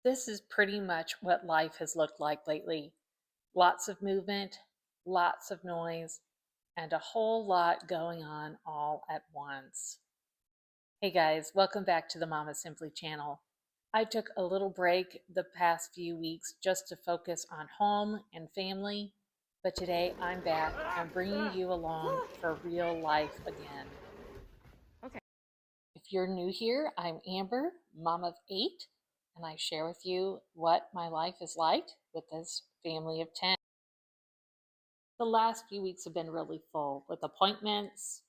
This is pretty much what life has looked like lately. Lots of movement, lots of noise, and a whole lot going on all at once. Hey guys, welcome back to the Mama Simply channel. I took a little break the past few weeks just to focus on home and family, but today I'm back and bringing you along for real life again. If you're new here, I'm Amber, mom of 8, and I share with you what my life is like with this family of 10. The last few weeks have been really full with appointments.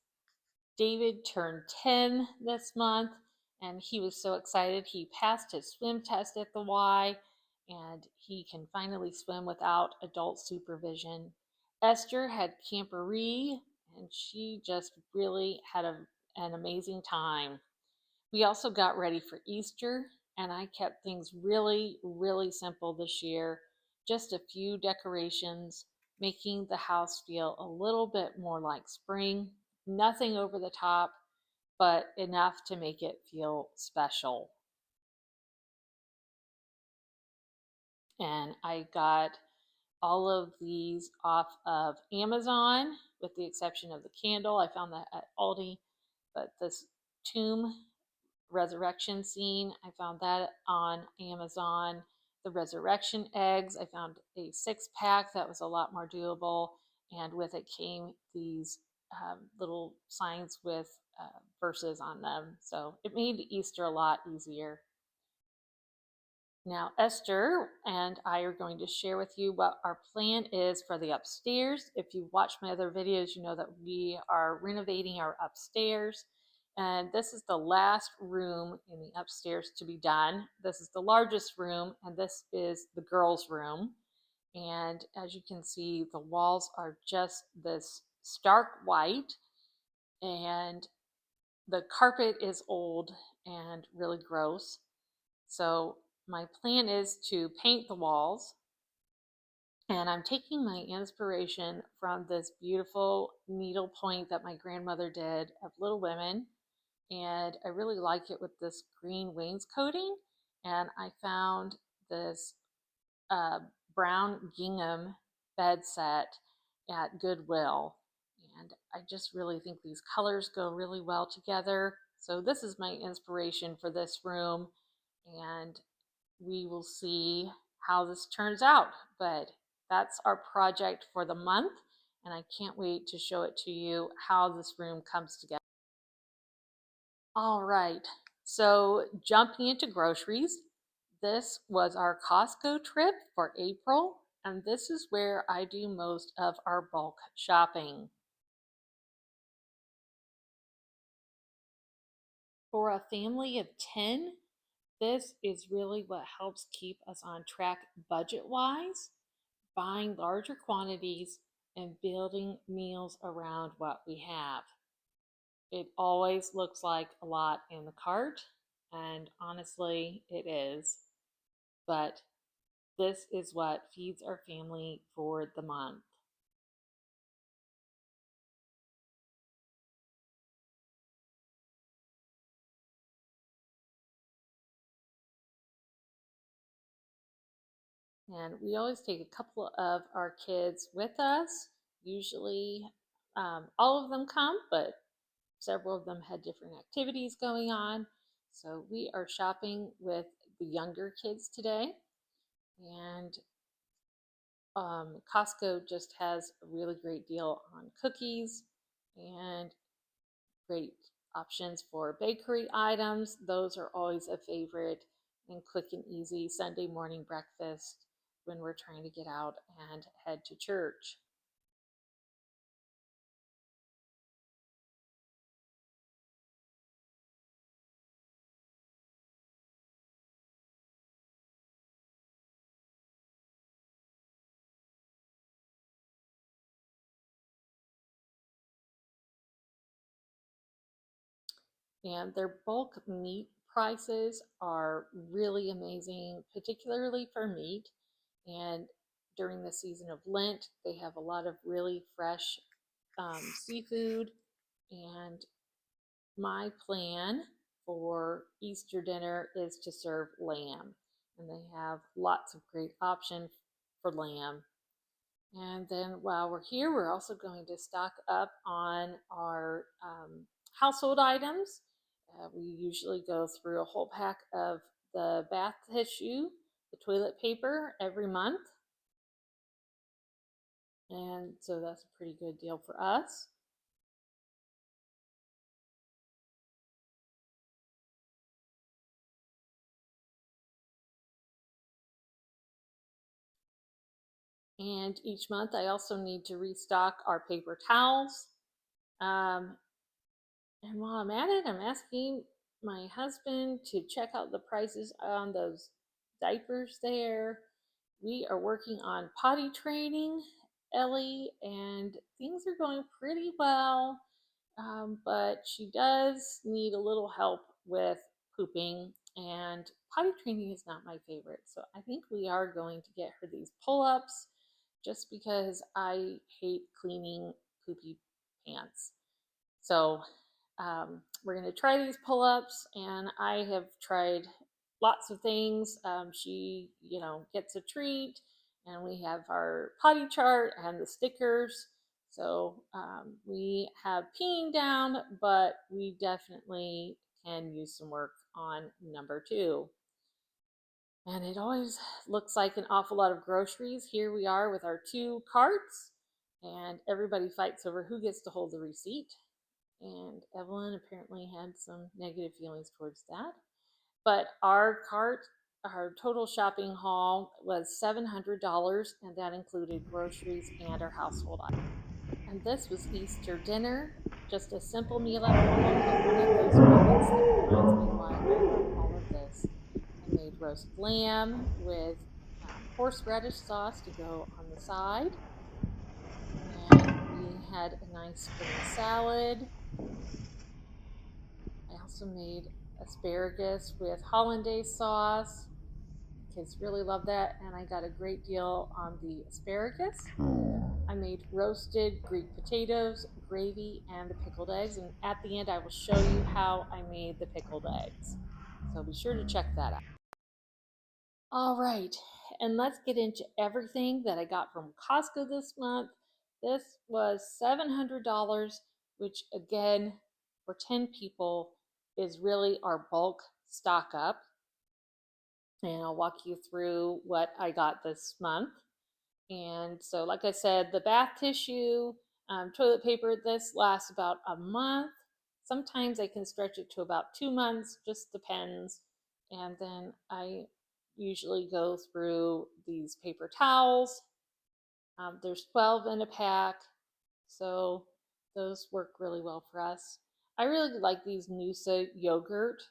David turned 10 this month, and he was so excited. He passed his swim test at the Y, and he can finally swim without adult supervision. Esther had camporee, and she just really had an amazing time. We also got ready for Easter, and I kept things really, really simple this year. Just a few decorations, making the house feel a little bit more like spring. Nothing over the top, but enough to make it feel special. And I got all of these off of Amazon, with the exception of the candle. I found that at Aldi, but this tomb resurrection scene, I found that on Amazon. The resurrection eggs, I found a 6-pack that was a lot more doable, and with it came these little signs with verses on them, so it made Easter a lot easier. Now Esther and I are going to share with you what our plan is for the upstairs. If you've watched my other videos, you know that we are renovating our upstairs. And this is the last room in the upstairs to be done. This is the largest room, and this is the girls' room. And as you can see, the walls are just this stark white, and the carpet is old and really gross. So my plan is to paint the walls, and I'm taking my inspiration from this beautiful needlepoint that my grandmother did of Little Women, and I really like it with this green wainscoting. And I found this uh, brown gingham bed set at Goodwill, and I just really think these colors go really well together. So this is my inspiration for this room, and we will see how this turns out. But that's our project for the month, and I can't wait to show it to you how this room comes together. All right, so jumping into groceries, this was our Costco trip for April, and this is where I do most of our bulk shopping. For a family of 10, this is really what helps keep us on track budget-wise, buying larger quantities and building meals around what we have. It always looks like a lot in the cart, and honestly, it is. But this is what feeds our family for the month. And we always take a couple of our kids with us. Usually all of them come, but several of them had different activities going on. So we are shopping with the younger kids today. And Costco just has a really great deal on cookies and great options for bakery items. Those are always a favorite, and quick and easy Sunday morning breakfast when we're trying to get out and head to church. And their bulk meat prices are really amazing, particularly for meat. And during the season of Lent, they have a lot of really fresh seafood. And my plan for Easter dinner is to serve lamb. and they have lots of great options for lamb. And then while we're here, we're also going to stock up on our household items. We usually go through a whole pack of the bath tissue, the toilet paper every month. And so that's a pretty good deal for us. And each month I also need to restock our paper towels. Um, and while I'm at it, I'm asking my husband to check out the prices on those diapers there. We are working on potty training Ellie, and things are going pretty well. But she does need a little help with pooping, and potty training is not my favorite. So I think we are going to get her these pull ups just because I hate cleaning poopy pants. So we're going to try these pull ups, and I have tried lots of things. She, gets a treat, and we have our potty chart and the stickers. So we have peeing down, but we definitely can use some work on number two. And it always looks like an awful lot of groceries. Here we are with our two carts, and everybody fights over who gets to hold the receipt. And Evelyn apparently had some negative feelings towards that. But our total shopping haul was $700, and that included groceries and our household items. And this was Easter dinner, just a simple meal at home, but one of those moments that reminds me why I love all of this. I made roast lamb with horseradish sauce to go on the side, and we had a nice spring salad. I also made asparagus with hollandaise sauce. Kids really love that, and I got a great deal on the asparagus. I made roasted Greek potatoes, gravy, and the pickled eggs, and at the end I will show you how I made the pickled eggs. So be sure to check that out. All right, and let's get into everything that I got from Costco this month. This was $700, which again, for 10 people, is really our bulk stock up. And I'll walk you through what I got this month. And so, like I said, the bath tissue, toilet paper, this lasts about a month. Sometimes I can stretch it to about 2 months, just depends. And then I usually go through these paper towels. There's 12 in a pack, so those work really well for us. I really like these Noosa yogurt.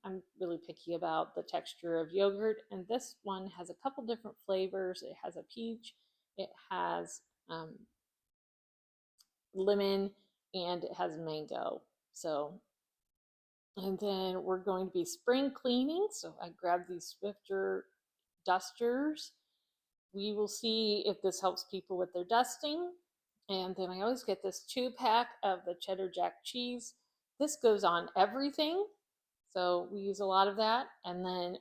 I'm really picky about the texture of yogurt, and this one has a couple different flavors. It has a peach, it has lemon, and it has mango. So, and then we're going to be spring cleaning. So I grabbed these Swiffer dusters. We will see if this helps people with their dusting. And then I always get this 2-pack of the cheddar jack cheese. This goes on everything. So we use a lot of that. And then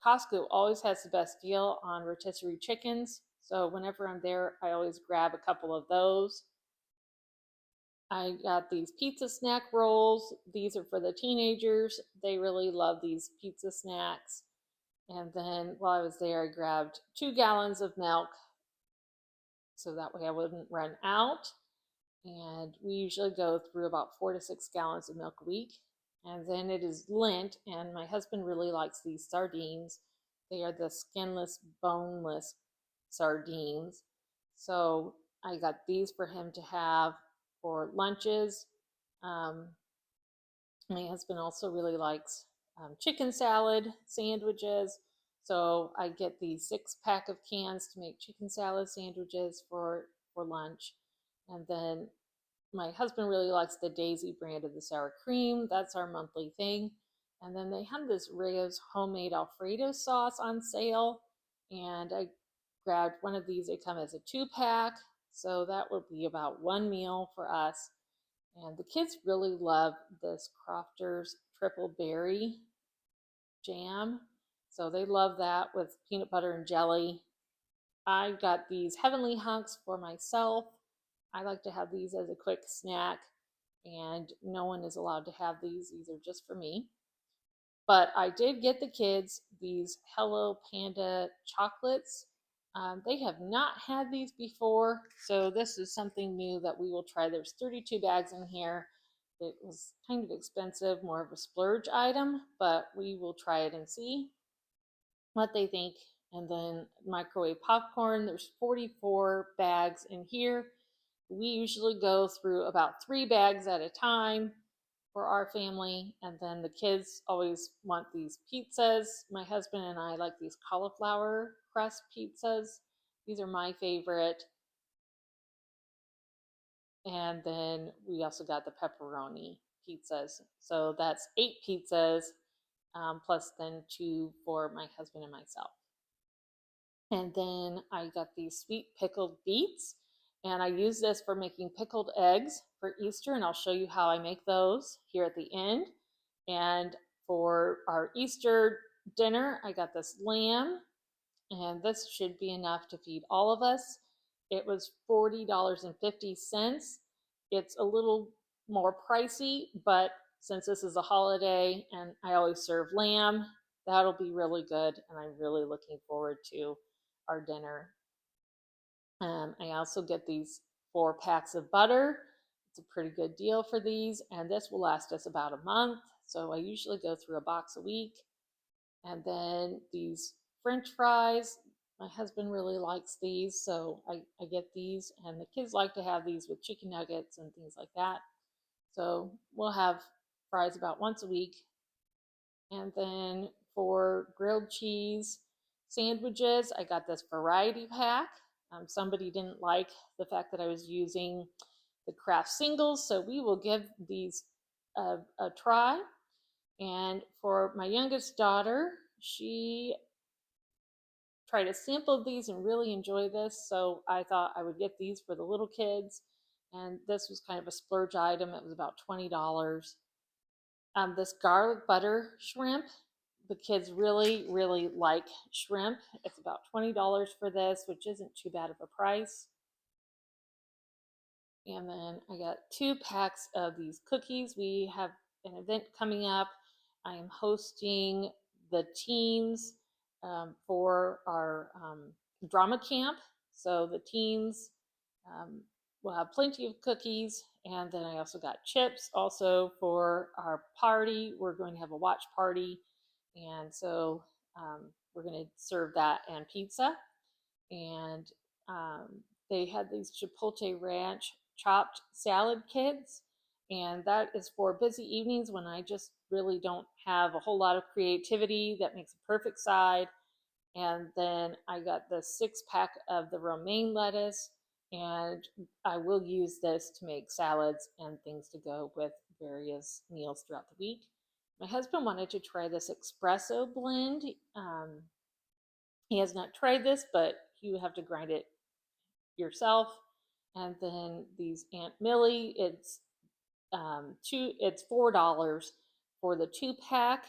Costco always has the best deal on rotisserie chickens. So whenever I'm there, I always grab a couple of those. I got these pizza snack rolls. These are for the teenagers. They really love these pizza snacks. And then while I was there, I grabbed 2 gallons of milk so that way I wouldn't run out. And we usually go through about 4 to 6 gallons of milk a week. And then it is Lent, and my husband really likes these sardines. They are the skinless, boneless sardines. So I got these for him to have for lunches. Um, my husband also really likes chicken salad sandwiches. So I get the 6-pack of cans to make chicken salad sandwiches for lunch. And then my husband really likes the Daisy brand of the sour cream. That's our monthly thing. And then they have this Rayo's homemade Alfredo sauce on sale. And I grabbed one of these. They come as a 2-pack. So that will be about one meal for us. And the kids really love this Crofter's triple berry jam. So they love that with peanut butter and jelly. I got these heavenly hunks for myself. I like to have these as a quick snack, and no one is allowed to have these. These are just for me. But I did get the kids these Hello Panda chocolates. They have not had these before, so this is something new that we will try. There's 32 bags in here. It was kind of expensive, more of a splurge item, but we will try it and see what they think. And then microwave popcorn, there's 44 bags in here. We usually go through about 3 bags at a time for our family. And then the kids always want these pizzas. My husband and I like these cauliflower crust pizzas. These are my favorite. And then we also got the pepperoni pizzas. So that's 8 pizzas, plus then 2 for my husband and myself. And then I got these sweet pickled beets. And I use this for making pickled eggs for Easter. And I'll show you how I make those here at the end. And for our Easter dinner, I got this lamb. And this should be enough to feed all of us. It was $40.50. It's a little more pricey, but since this is a holiday and I always serve lamb, that'll be really good. And I'm really looking forward to our dinner. I also get these 4 packs of butter. It's a pretty good deal for these, and this will last us about a month. So I usually go through a box a week. And then these French fries, my husband really likes these, so I get these, and the kids like to have these with chicken nuggets and things like that. So we'll have fries about once a week. And then for grilled cheese sandwiches, I got this variety pack. Somebody didn't like the fact that I was using the Kraft singles, so we will give these a try. And for my youngest daughter, she tried a sample of these and really enjoyed this, so I thought I would get these for the little kids. And this was kind of a splurge item. It was about $20. This garlic butter shrimp, the kids really, really like shrimp. It's about $20 for this, which isn't too bad of a price. And then I got 2 packs of these cookies. We have an event coming up. I am hosting the teams for our drama camp. So the teams will have plenty of cookies. And then I also got chips also for our party. We're going to have a watch party. And so we're going to serve that and pizza. And they had these Chipotle Ranch chopped salad kits. And that is for busy evenings when I just really don't have a whole lot of creativity. That makes a perfect side. And then I got the 6 pack of the romaine lettuce. And I will use this to make salads and things to go with various meals throughout the week. My husband wanted to try this espresso blend. He has not tried this, but you have to grind it yourself. And then these Aunt Millie, it's $4 for the 2 pack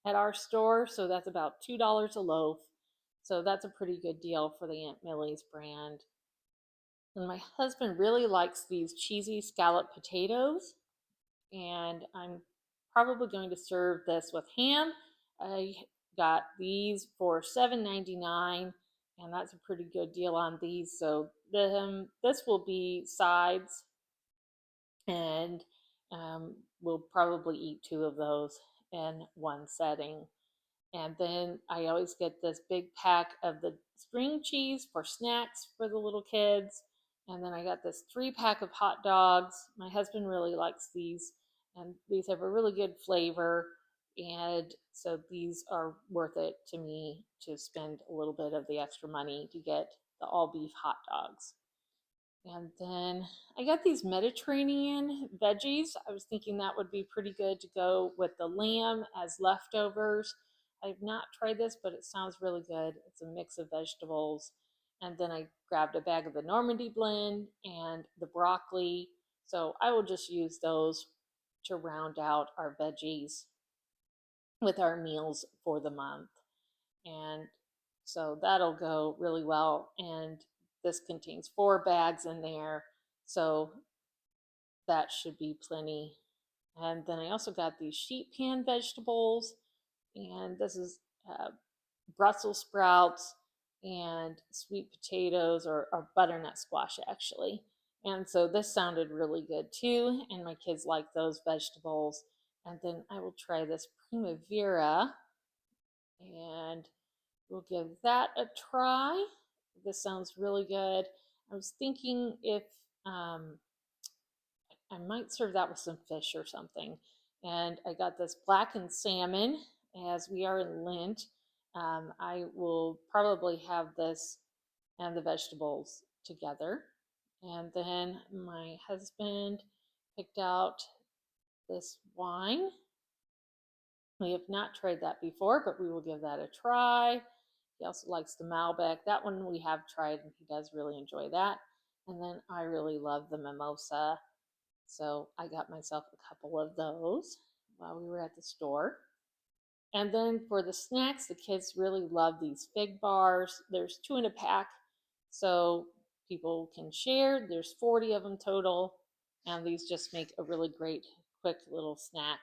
at our store, so that's about $2 a loaf. So that's a pretty good deal for the Aunt Millie's brand. And my husband really likes these cheesy scallop potatoes, and I'm probably going to serve this with ham. I got these for $7.99, and that's a pretty good deal on these. So this will be sides, and we'll probably eat 2 of those in one setting. And then I always get this big pack of the string cheese for snacks for the little kids. And then I got this 3 pack of hot dogs. My husband really likes these, and these have a really good flavor. And so these are worth it to me to spend a little bit of the extra money to get the all beef hot dogs. And then I got these Mediterranean veggies. I was thinking that would be pretty good to go with the lamb as leftovers. I've not tried this, but it sounds really good. It's a mix of vegetables. And then I grabbed a bag of the Normandy blend and the broccoli. So I will just use those to round out our veggies with our meals for the month. and so that'll go really well. And this contains 4 bags in there, so that should be plenty. And then I also got these sheet pan vegetables, and this is uh, Brussels sprouts and sweet potatoes, or butternut squash actually. And so this sounded really good too, and my kids like those vegetables. And then I will try this primavera, and we'll give that a try. This sounds really good. I was thinking if um, I might serve that with some fish or something. And I got this blackened salmon, as we are in Lent. I will probably have this and the vegetables together. And then my husband picked out this wine. We have not tried that before, but we will give that a try. He also likes the Malbec. That one we have tried, and he does really enjoy that. And then I really love the mimosa. So I got myself a couple of those while we were at the store. And then for the snacks, the kids really love these fig bars. There's 2 in a pack, so people can share. There's 40 of them total, and these just make a really great, quick little snack.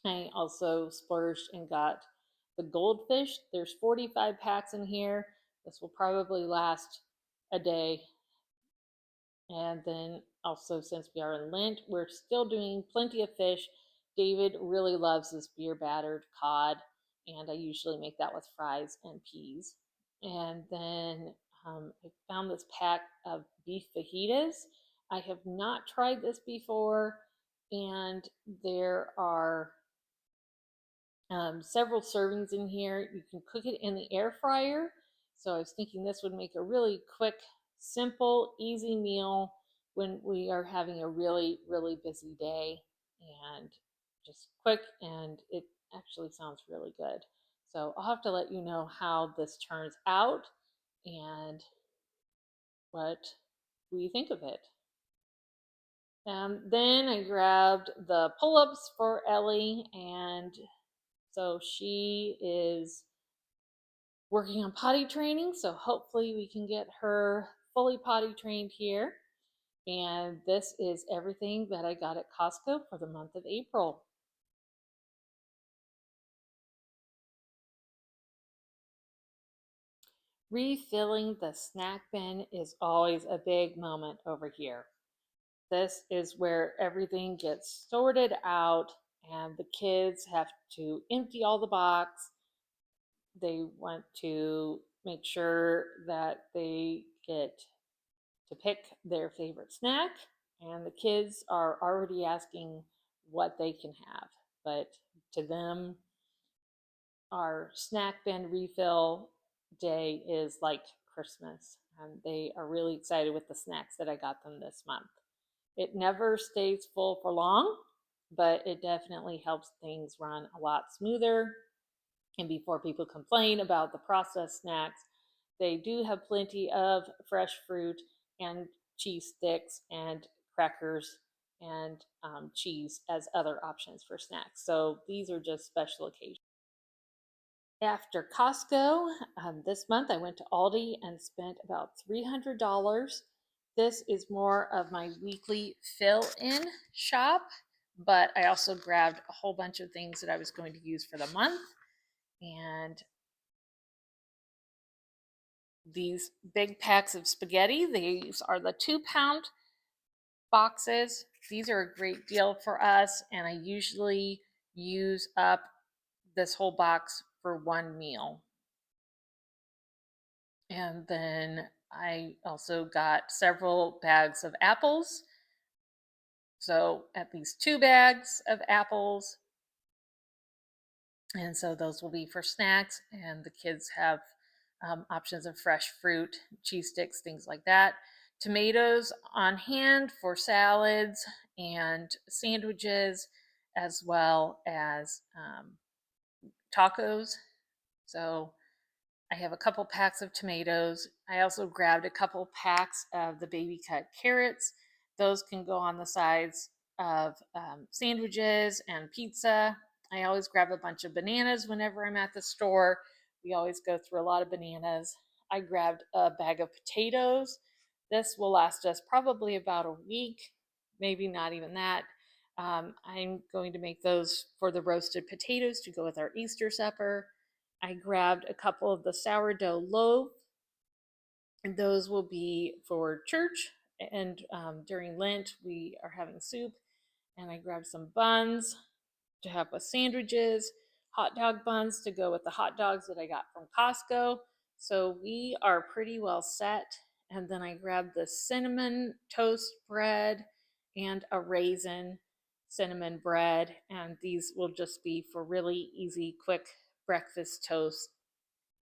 I also splurged and got the goldfish. There's 45 packs in here. This will probably last a day. And then also, since we are in Lent, we're still doing plenty of fish. David really loves this beer battered cod, and I usually make that with fries and peas. And then I found this pack of beef fajitas. I have not tried this before, and there are several servings in here. You can cook it in the air fryer. So I was thinking this would make a really quick, simple, easy meal when we are having a really, really busy day, and just quick, and it actually sounds really good. So I'll have to let you know how this turns out and what we think of it. Then I grabbed the pull-ups for Ellie, and so she is working on potty training, so hopefully we can get her fully potty trained here. And this is everything that I got at Costco for the month of April. Refilling the snack bin is always a big moment over here. This is where everything gets sorted out, and the kids have to empty all the box. They want to make sure that they get to pick their favorite snack, and the kids are already asking what they can have. But to them, our snack bin refill day is like Christmas, and they are really excited with the snacks that I got them this month. It never stays full for long, but it definitely helps things run a lot smoother. And before people complain about the processed snacks, they do have plenty of fresh fruit and cheese sticks and crackers and cheese as other options for snacks. So these are just special occasions. After Costco, this month I went to Aldi and spent about $300. This is more of my weekly fill-in shop, but I also grabbed a whole bunch of things that I was going to use for the month. And these big packs of spaghetti, these are the 2-pound boxes. These are a great deal for us, and I usually use up this whole box for one meal. And then I also got several bags of apples. So at least 2 bags of apples. And so those will be for snacks, and the kids have options of fresh fruit, cheese sticks, things like that. Tomatoes on hand for salads and sandwiches, as well as tacos. So I have a couple packs of tomatoes. I also grabbed a couple packs of the baby cut carrots. Those can go on the sides of sandwiches and pizza. I always grab a bunch of bananas whenever I'm at the store. We always go through a lot of bananas. I grabbed a bag of potatoes. This will last us probably about a week, maybe not even that. I'm going to make those for the roasted potatoes to go with our Easter supper. I grabbed a couple of the sourdough loaf, and those will be for church. And during Lent, we are having soup. And I grabbed some buns to have with sandwiches, hot dog buns to go with the hot dogs that I got from Costco. So we are pretty well set. And then I grabbed the cinnamon toast bread and a raisin cinnamon bread. And these will just be for really easy, quick breakfast toast.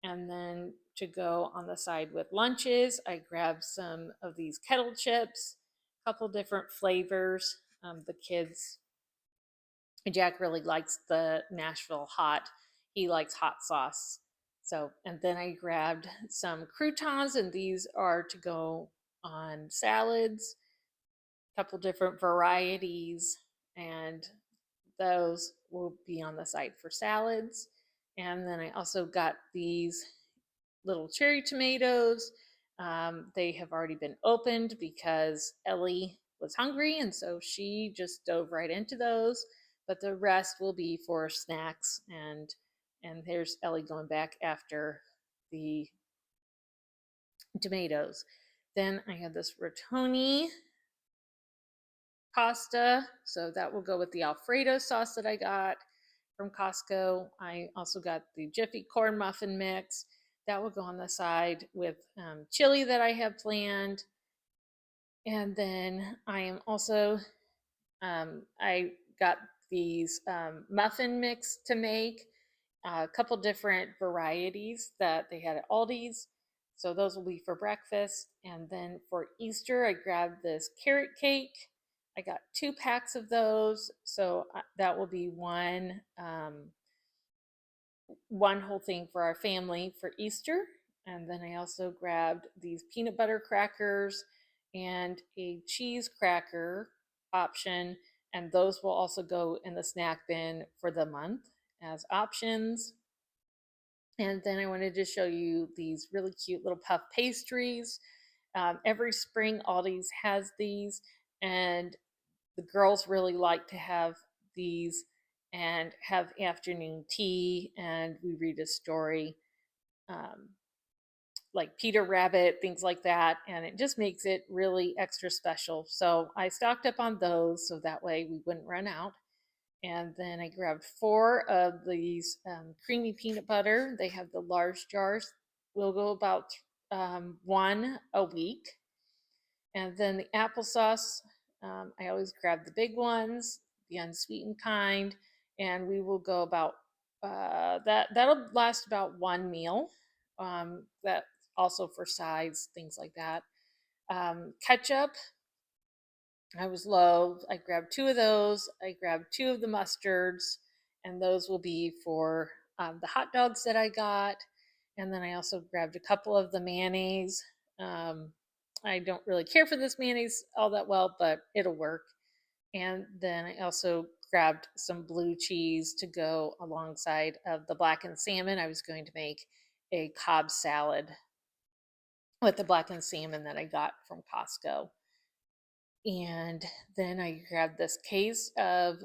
And then to go on the side with lunches, I grabbed some of these kettle chips, a couple different flavors. The kids, Jack really likes the Nashville hot. He likes hot sauce. So, and then I grabbed some croutons, and these are to go on salads, a couple different varieties, and those will be on the side for salads. And then I also got these little cherry tomatoes. They have already been opened because Ellie was hungry, and so she just dove right into those. But the rest will be for snacks, and there's Ellie going back after the tomatoes. Then I had this rotoni pasta, so that will go with the Alfredo sauce that I got from Costco. I also got the Jiffy corn muffin mix. That will go on the side with chili that I have planned. And then I am also, I got these muffin mix to make, a couple different varieties that they had at Aldi's. So those will be for breakfast. And then for Easter, I grabbed this carrot cake. I got 2 packs of those. So that will be one whole thing for our family for Easter. And then I also grabbed these peanut butter crackers and a cheese cracker option. And those will also go in the snack bin for the month as options. And then I wanted to show you these really cute little puff pastries. Every spring, Aldi's has these, and the girls really like to have these and have afternoon tea, and we read a story, um, like Peter Rabbit, things like that, and it just makes it really extra special. So I stocked up on those so that way we wouldn't run out. And then I grabbed 4 of these creamy peanut butter. They have the large jars. We'll go about one a week. And then the applesauce, I always grab the big ones, the unsweetened kind, and we will go about that'll last about one meal. That also for sides, things like that. Ketchup, I was low. I grabbed 2 of those. I grabbed 2 of the mustards, and those will be for the hot dogs that I got. And then I also grabbed a couple of the mayonnaise. Um, I don't really care for this mayonnaise all that well, but it'll work. And then I also grabbed some blue cheese to go alongside of the blackened salmon. I was going to make a Cobb salad with the blackened salmon that I got from Costco. And then I grabbed this case of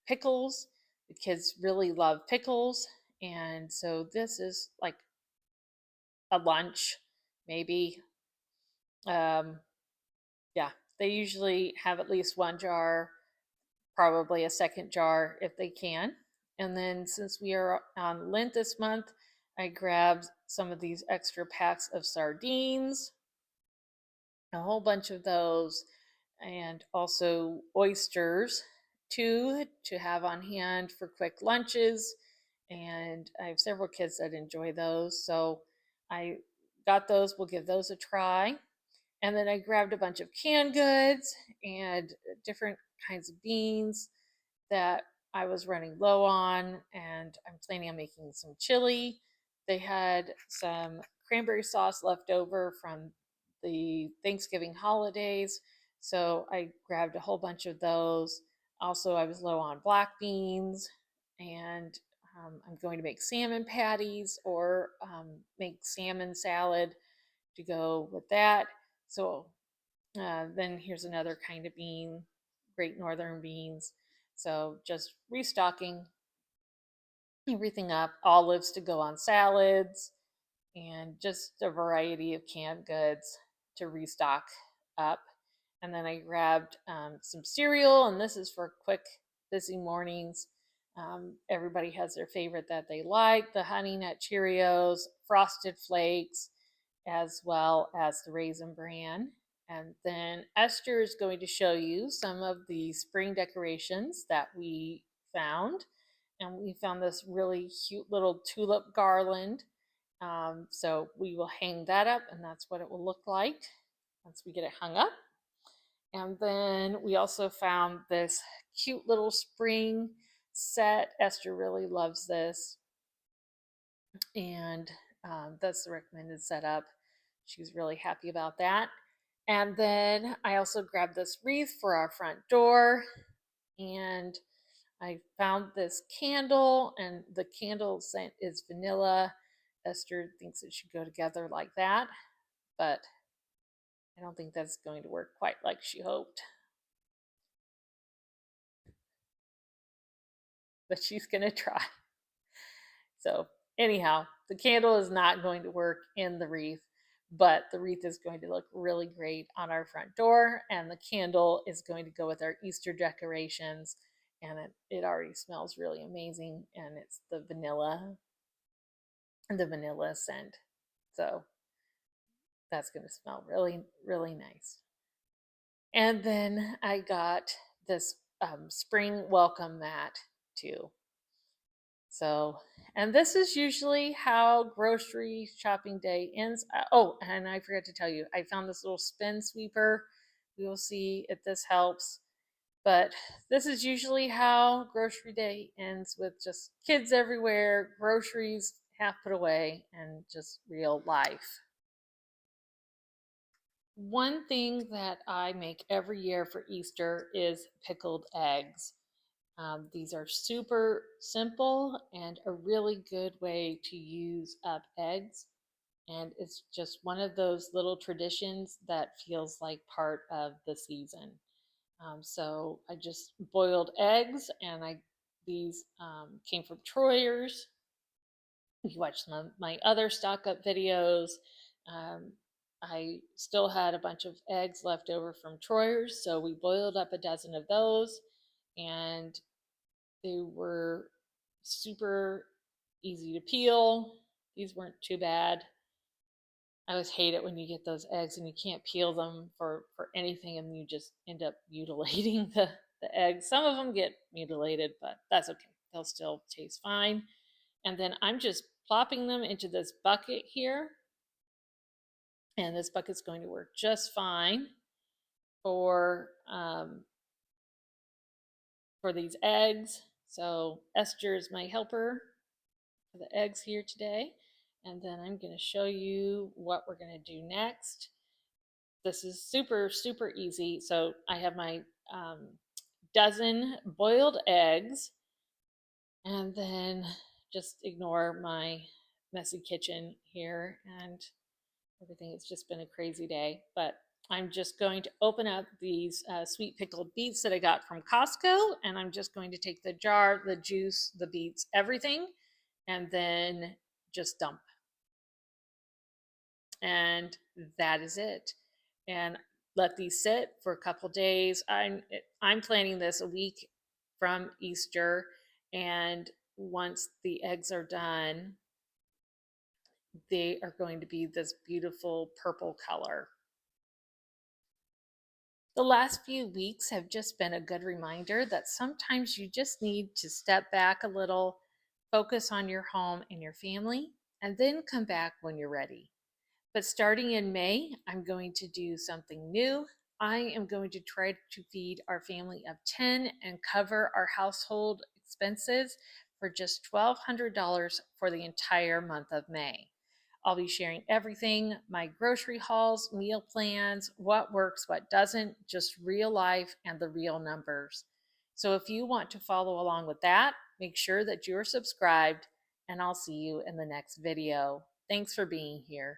pickles. The kids really love pickles. And so this is like a lunch, maybe. Um, yeah, they usually have at least one jar, probably a second jar if they can. And then since we are on Lent this month, I grabbed some of these extra packs of sardines, a whole bunch of those, and also oysters, two to have on hand for quick lunches. And I have several kids that enjoy those, so I got those. We'll give those a try. And then I grabbed a bunch of canned goods and different kinds of beans that I was running low on, and I'm planning on making some chili. They had some cranberry sauce left over from the Thanksgiving holidays, so I grabbed a whole bunch of those. Also, I was low on black beans, and I'm going to make salmon patties or make salmon salad to go with that. So then here's another kind of bean, Great Northern beans. So just restocking everything up, olives to go on salads, and just a variety of canned goods to restock up. And then I grabbed some cereal, and this is for quick, busy mornings. Everybody has their favorite that they like, the Honey Nut Cheerios, Frosted Flakes, as well as the Raisin Bran. And then Esther is going to show you some of the spring decorations that we found. And we found this really cute little tulip garland. So we will hang that up, and that's what it will look like once we get it hung up. And then we also found this cute little spring set. Esther really loves this, and that's the recommended setup. She's really happy about that. And then I also grabbed this wreath for our front door, and I found this candle, and the candle scent is vanilla. Esther thinks it should go together like that, but I don't think that's going to work quite like she hoped. But she's going to try. So, anyhow, the candle is not going to work in the wreath, but the wreath is going to look really great on our front door, and the candle is going to go with our Easter decorations. And it already smells really amazing, and it's the vanilla scent. So that's going to smell really, really nice. And then I got this spring welcome mat too. So, and this is usually how grocery shopping day ends. Oh, and I forgot to tell you, I found this little spin sweeper. We will see if this helps. But this is usually how grocery day ends, with just kids everywhere, groceries half put away, and just real life. One thing that I make every year for Easter is pickled eggs. These are super simple and a really good way to use up eggs. And it's just one of those little traditions that feels like part of the season. So I just boiled eggs, and these came from Troyer's. You watch some of my other stock up videos. Um, I still had a bunch of eggs left over from Troyer's, so we boiled up a dozen of those, and they were super easy to peel. These weren't too bad. I always hate it when you get those eggs and you can't peel them for anything, and you just end up mutilating the eggs. Some of them get mutilated, but that's okay. They'll still taste fine. And then I'm just plopping them into this bucket here. And this bucket's going to work just fine for these eggs. So Esther is my helper for the eggs here today. And then I'm going to show you what we're going to do next. This is super, super easy. So I have my dozen boiled eggs, and then just ignore my messy kitchen here and everything. It's just been a crazy day, but I'm just going to open up these sweet pickled beets that I got from Costco, and I'm just going to take the jar, the juice, the beets, everything, and then just dump. And that is it. And let these sit for a couple days. I'm planning this a week from Easter, and once the eggs are done, they are going to be this beautiful purple color. The last few weeks have just been a good reminder that sometimes you just need to step back a little, focus on your home and your family, and then come back when you're ready. But starting in May, I'm going to do something new. I am going to try to feed our family of 10 and cover our household expenses for just $1,200 for the entire month of May. I'll be sharing everything, my grocery hauls, meal plans, what works, what doesn't, just real life and the real numbers. So if you want to follow along with that, make sure that you're subscribed, and I'll see you in the next video. Thanks for being here.